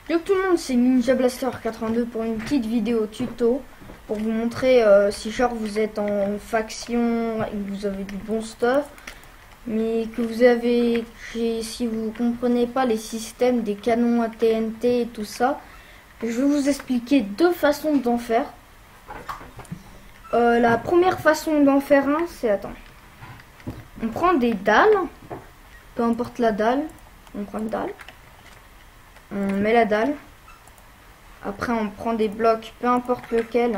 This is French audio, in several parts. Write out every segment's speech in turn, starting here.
Yo tout le monde, c'est Ninja Blaster 82 pour une petite vidéo tuto pour vous montrer si genre vous êtes en faction et que vous avez du bon stuff, mais que vous avez, si vous comprenez pas les systèmes des canons à TNT et tout ça, je vais vous expliquer deux façons d'en faire. La première façon d'en faire un, c'est on prend des dalles, peu importe la dalle, on prend une dalle. On met la dalle. Après, on prend des blocs, peu importe lequel.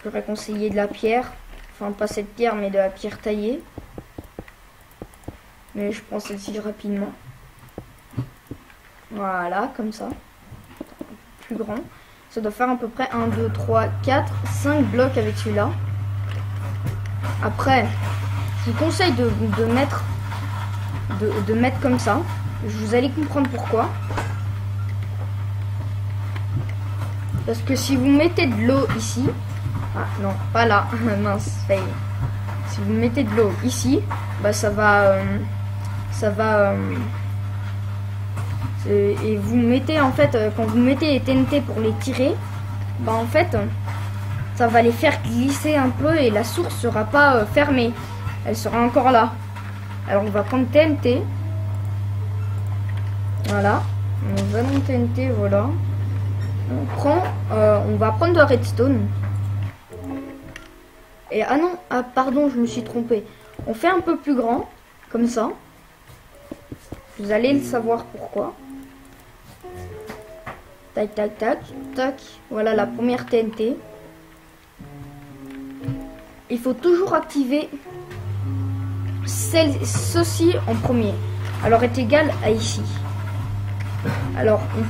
J'aurais conseillé de la pierre. Enfin, pas cette pierre, mais de la pierre taillée. Mais je prends celle-ci rapidement. Voilà, comme ça. Plus grand. Ça doit faire à peu près 1, 2, 3, 4, 5 blocs avec celui-là. Après, je vous conseille de mettre comme ça. Vous allez comprendre pourquoi. Parce que si vous mettez de l'eau ici, ah non, pas là, mince, fail. Si vous mettez de l'eau ici, bah ça va, et vous mettez en fait, quand vous mettez les TNT pour les tirer, bah en fait, ça va les faire glisser un peu et la source sera pas fermée, elle sera encore là. Alors on va prendre TNT. Voilà, on va dans TNT, voilà. On va prendre de la redstone. Et ah non, ah pardon, je me suis trompée. On fait un peu plus grand, comme ça. Vous allez le savoir pourquoi. Tac, tac, tac, tac. Voilà la première TNT. Il faut toujours activer ceci en premier. Alors est égal à ici. Alors on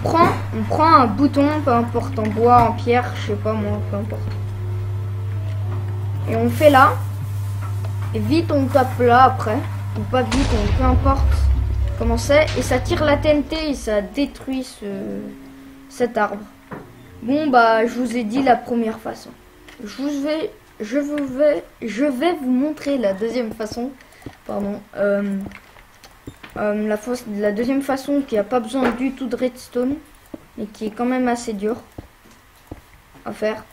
prend un bouton, peu importe, en bois, en pierre, je sais pas moi, peu importe. Et on fait là. Et vite on tape là après. Ou pas vite, peu importe comment c'est. Et ça tire la TNT et ça détruit cet arbre. Bon bah je vous ai dit la première façon. Je vais vous montrer la deuxième façon. Pardon. La deuxième façon qui a pas besoin du tout de redstone, mais qui est quand même assez dur à faire.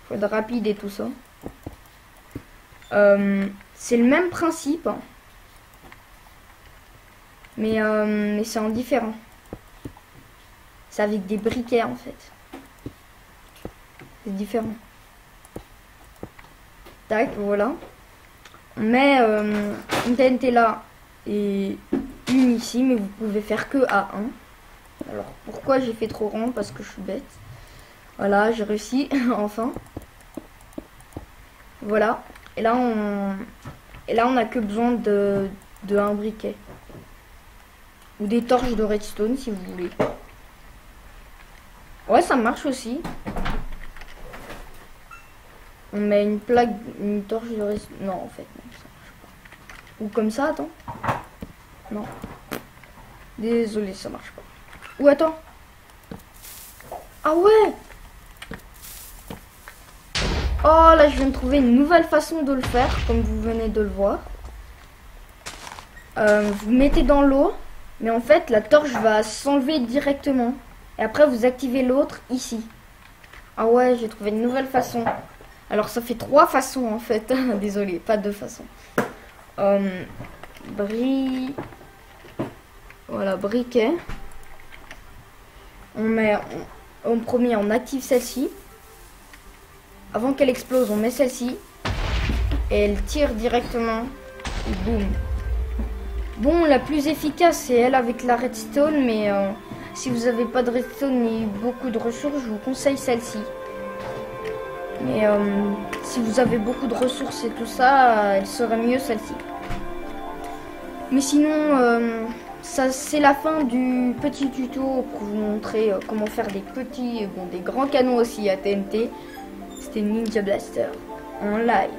Faut être rapide et tout ça. C'est le même principe, hein. Mais c'est en différent. C'est avec des briquets en fait. C'est différent. Tac, voilà. On met une TNT là et une ici, mais vous pouvez faire que à 1. Alors pourquoi j'ai fait trop rond? Parce que je suis bête. Voilà, j'ai réussi enfin. Voilà. Et là on a que besoin de un briquet ou des torches de redstone si vous voulez. Ouais, ça marche aussi. On met une plaque, une torche de redstone. Non, en fait, non, ça marche pas. Ou comme ça, attends. Non. Désolé, ça marche pas. Ou attends. Ah ouais. Oh là, je viens de trouver une nouvelle façon de le faire, comme vous venez de le voir. Vous mettez dans l'eau, mais en fait, la torche va s'enlever directement. Et après, vous activez l'autre ici. Ah ouais, j'ai trouvé une nouvelle façon. Alors, ça fait 3 façons en fait. Désolé, pas 2 façons. Voilà, briquet. En premier, on active celle-ci. Avant qu'elle explose, on met celle-ci. Et elle tire directement. Et boum. Bon, la plus efficace, c'est elle avec la redstone. Mais si vous n'avez pas de redstone ni beaucoup de ressources, je vous conseille celle-ci. Mais si vous avez beaucoup de ressources et tout ça, elle serait mieux celle-ci. Mais sinon, ça c'est la fin du petit tuto pour vous montrer comment faire des petits, des grands canons aussi à TNT. C'était Ninja Blaster en live.